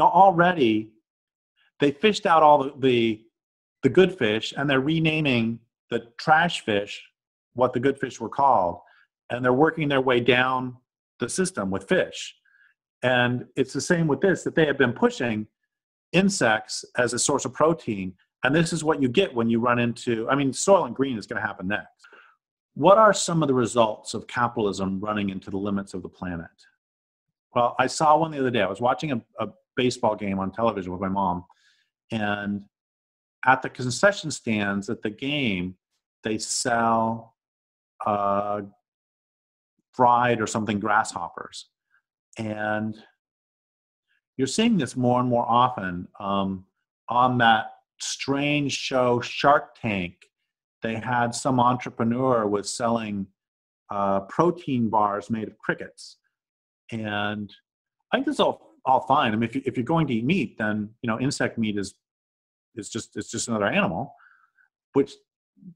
already they fished out all the good fish, and they're renaming the trash fish what the good fish were called, and they're working their way down the system with fish. And it's the same with this, that they have been pushing insects as a source of protein. And this is what you get when you run into, Soylent Green is going to happen next. What are some of the results of capitalism running into the limits of the planet? Well, I saw one the other day. I was watching a baseball game on television with my mom, and at the concession stands at the game, they sell fried or something grasshoppers. And you're seeing this more and more often on that strange show Shark Tank. They had some entrepreneur was selling protein bars made of crickets. And I think this is all fine. I mean, if you're going to eat meat, then insect meat is just another animal, which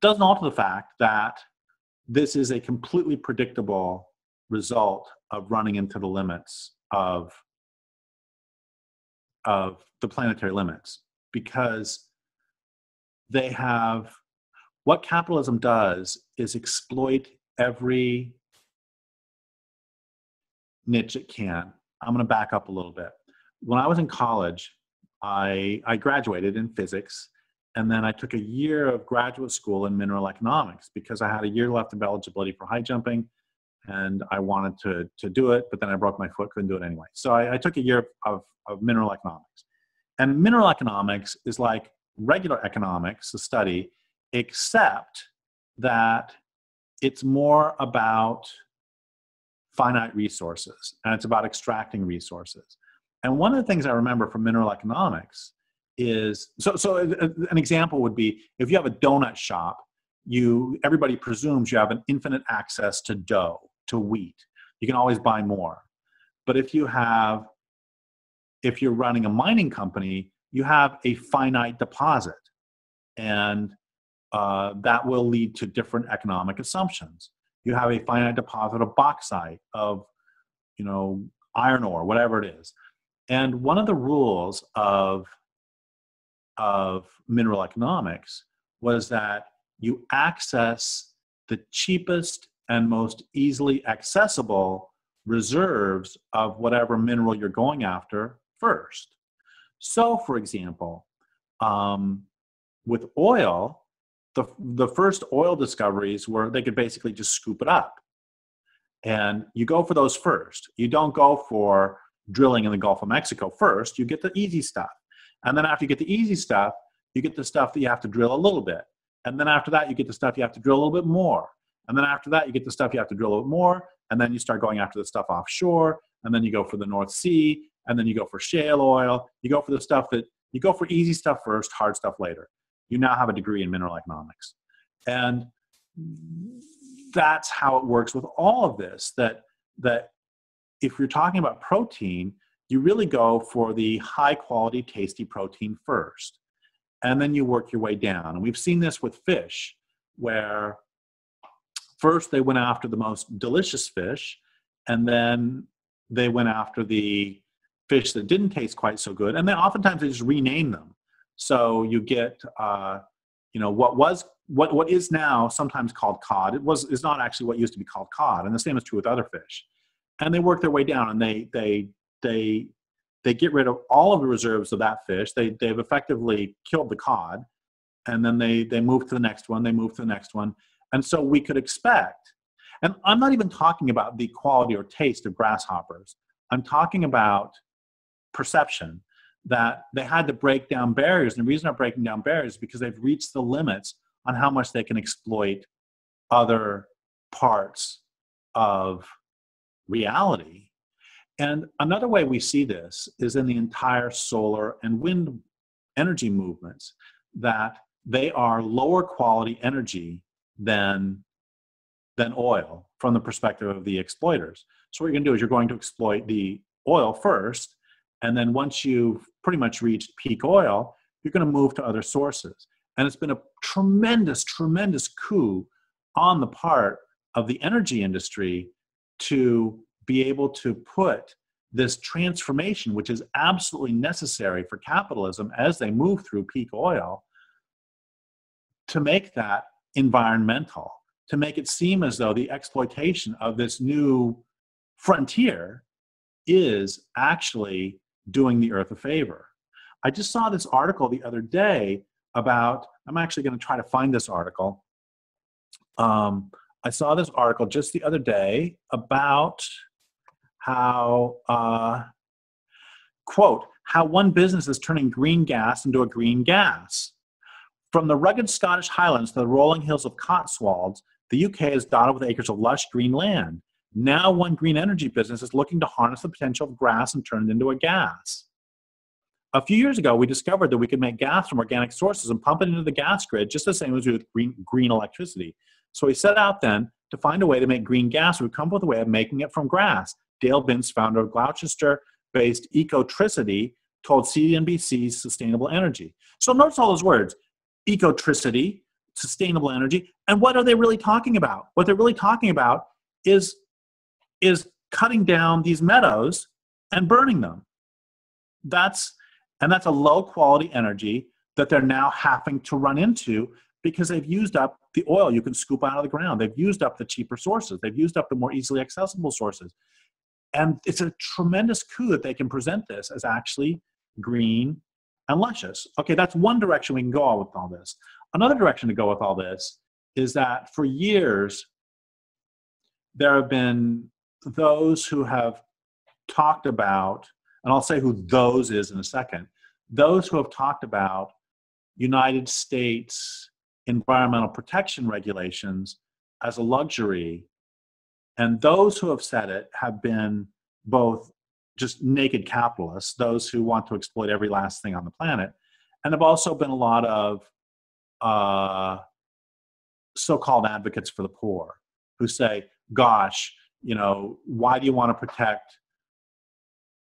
doesn't alter the fact that this is a completely predictable result of running into the limits of the planetary limits, because what capitalism does is exploit every niche it can. I'm going to back up a little bit. When I was in college, I graduated in physics, and then I took a year of graduate school in mineral economics because I had a year left of eligibility for high jumping, and I wanted to do it, but then I broke my foot, couldn't do it anyway. So I took a year of mineral economics. And mineral economics is like regular economics, the study, except that it's more about finite resources, and it's about extracting resources. And one of the things I remember from mineral economics is, so an example would be, if you have a donut shop, everybody presumes you have an infinite access to dough, to wheat. You can always buy more. But if you're running a mining company, you have a finite deposit, and that will lead to different economic assumptions. You have a finite deposit of bauxite, of iron ore, whatever it is. And one of the rules of mineral economics was that you access the cheapest and most easily accessible reserves of whatever mineral you're going after first. So, for example, with oil, the first oil discoveries were they could basically just scoop it up. And you go for those first. You don't go for drilling in the Gulf of Mexico first. You get the easy stuff. And then after you get the easy stuff, you get the stuff that you have to drill a little bit. And then after that, you get the stuff you have to drill a little bit more. And then after that, you get the stuff you have to drill a little bit more. And then you start going after the stuff offshore. And then you go for the North Sea. And then you go for shale oil. You go for the stuff you go for easy stuff first, hard stuff later. You now have a degree in mineral economics. And that's how it works with all of this, that if you're talking about protein, you really go for the high quality, tasty protein first. And then you work your way down. And we've seen this with fish, where first they went after the most delicious fish, and then they went after the fish that didn't taste quite so good. And then oftentimes they just rename them. So you get, what is now sometimes called cod. Is not actually what used to be called cod. And the same is true with other fish. And they work their way down, and they get rid of all of the reserves of that fish. They've effectively killed the cod, and then they move to the next one. They move to the next one. And so we could expect, and I'm not even talking about the quality or taste of grasshoppers. I'm talking about perception, that they had to break down barriers. And the reason they're breaking down barriers is because they've reached the limits on how much they can exploit other parts of reality. And another way we see this is in the entire solar and wind energy movements, that they are lower quality energy than oil from the perspective of the exploiters. So what you're going to do is you're going to exploit the oil first, and then once you've pretty much reached peak oil, you're going to move to other sources. And it's been a tremendous, tremendous coup on the part of the energy industry to be able to put this transformation, which is absolutely necessary for capitalism as they move through peak oil, to make that environmental, to make it seem as though the exploitation of this new frontier is actually doing the earth a favor. I just saw this article the other day about, I'm actually going to try to find this article. I saw this article just the other day about how, quote, how one business is turning green gas into a green gas. From the rugged Scottish Highlands to the rolling hills of Cotswolds, the UK is dotted with acres of lush green land. Now one green energy business is looking to harness the potential of grass and turn it into a gas. A few years ago, we discovered that we could make gas from organic sources and pump it into the gas grid just the same as we do with green electricity. So we set out then to find a way to make green gas. We've come up with a way of making it from grass. Dale Binns, founder of Gloucester-based Ecotricity, told CNBC's Sustainable Energy. So notice all those words, ecotricity, sustainable energy, and what are they really talking about? What they're really talking about is cutting down these meadows and burning them. That's a low quality energy that they're now having to run into because they've used up the oil you can scoop out of the ground. They've used up the cheaper sources. They've used up the more easily accessible sources. And it's a tremendous coup that they can present this as actually green and luscious. Okay, that's one direction we can go with all this. Another direction to go with all this is that for years, there have been those who have talked about, and I'll say who those is in a second, those who have talked about United States environmental protection regulations as a luxury. And those who have said it have been both just naked capitalists, those who want to exploit every last thing on the planet, and have also been a lot of so-called advocates for the poor who say, gosh, you know, why do you want to protect,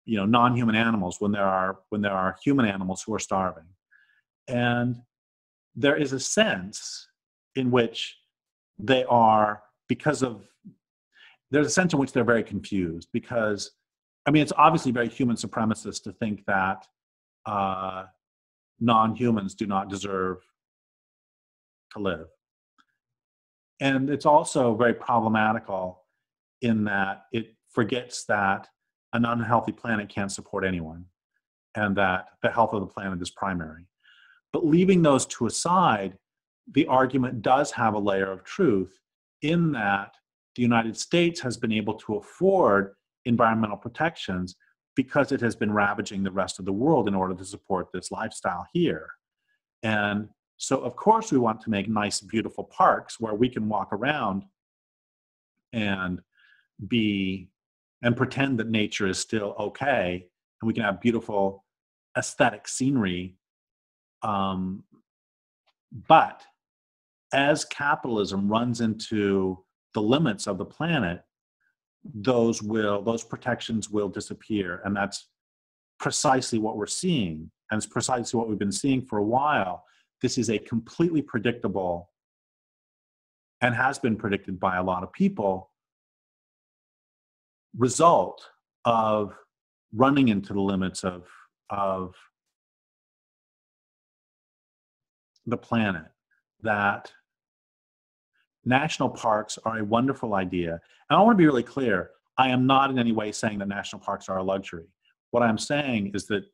you know, non-human animals when there are human animals who are starving? And there is a sense in which they are, there's a sense in which they're very confused because, I mean, it's obviously very human supremacist to think that non-humans do not deserve to live. And it's also very problematical in that it forgets that an unhealthy planet can't support anyone and that the health of the planet is primary. But leaving those two aside, the argument does have a layer of truth in that the United States has been able to afford environmental protections because it has been ravaging the rest of the world in order to support this lifestyle here. And so, of course, we want to make nice, beautiful parks where we can walk around and pretend that nature is still okay, and we can have beautiful aesthetic scenery. But as capitalism runs into the limits of the planet, those protections will disappear. And that's precisely what we're seeing. And it's precisely what we've been seeing for a while. This is a completely predictable, and has been predicted by a lot of people, result of running into the limits of the planet. That national parks are a wonderful idea. And I want to be really clear. I am not in any way saying that national parks are a luxury. What I'm saying is that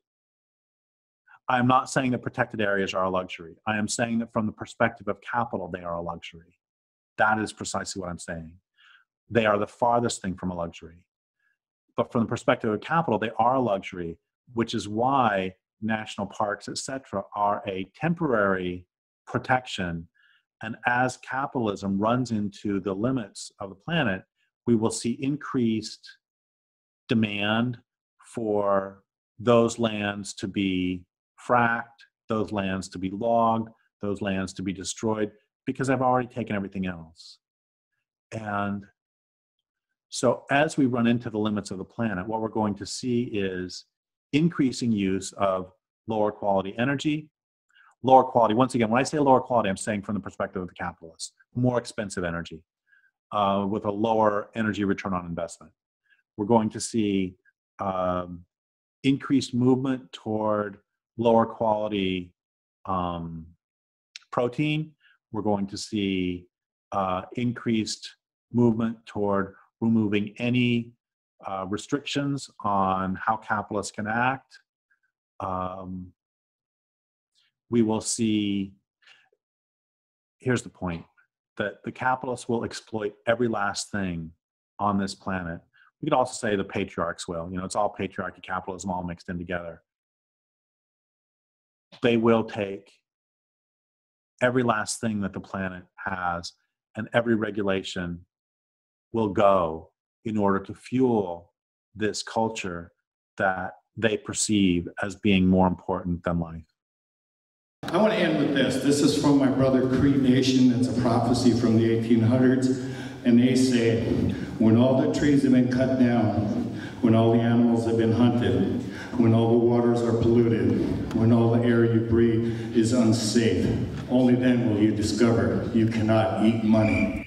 I am not saying that protected areas are a luxury. I am saying that from the perspective of capital, they are a luxury. That is precisely what I'm saying. They are the farthest thing from a luxury. But from the perspective of capital, they are a luxury, which is why national parks, etc., are a temporary protection. And as capitalism runs into the limits of the planet, we will see increased demand for those lands to be fracked, those lands to be logged, those lands to be destroyed, because I've already taken everything else. And so as we run into the limits of the planet, what we're going to see is increasing use of lower quality energy. Lower quality, once again, when I say lower quality, I'm saying from the perspective of the capitalist, more expensive energy with a lower energy return on investment. We're going to see increased movement toward lower quality protein. We're going to see increased movement toward removing any restrictions on how capitalists can act. We will see, here's the point, that the capitalists will exploit every last thing on this planet. We could also say the patriarchs will. You know, it's all patriarchy, capitalism, all mixed in together. They will take every last thing that the planet has, and every regulation will go in order to fuel this culture that they perceive as being more important than life. I want to end with this. This is from my brother Cree Nation. It's a prophecy from the 1800s. And they say, when all the trees have been cut down, when all the animals have been hunted, when all the waters are polluted, when all the air you breathe is unsafe, only then will you discover you cannot eat money.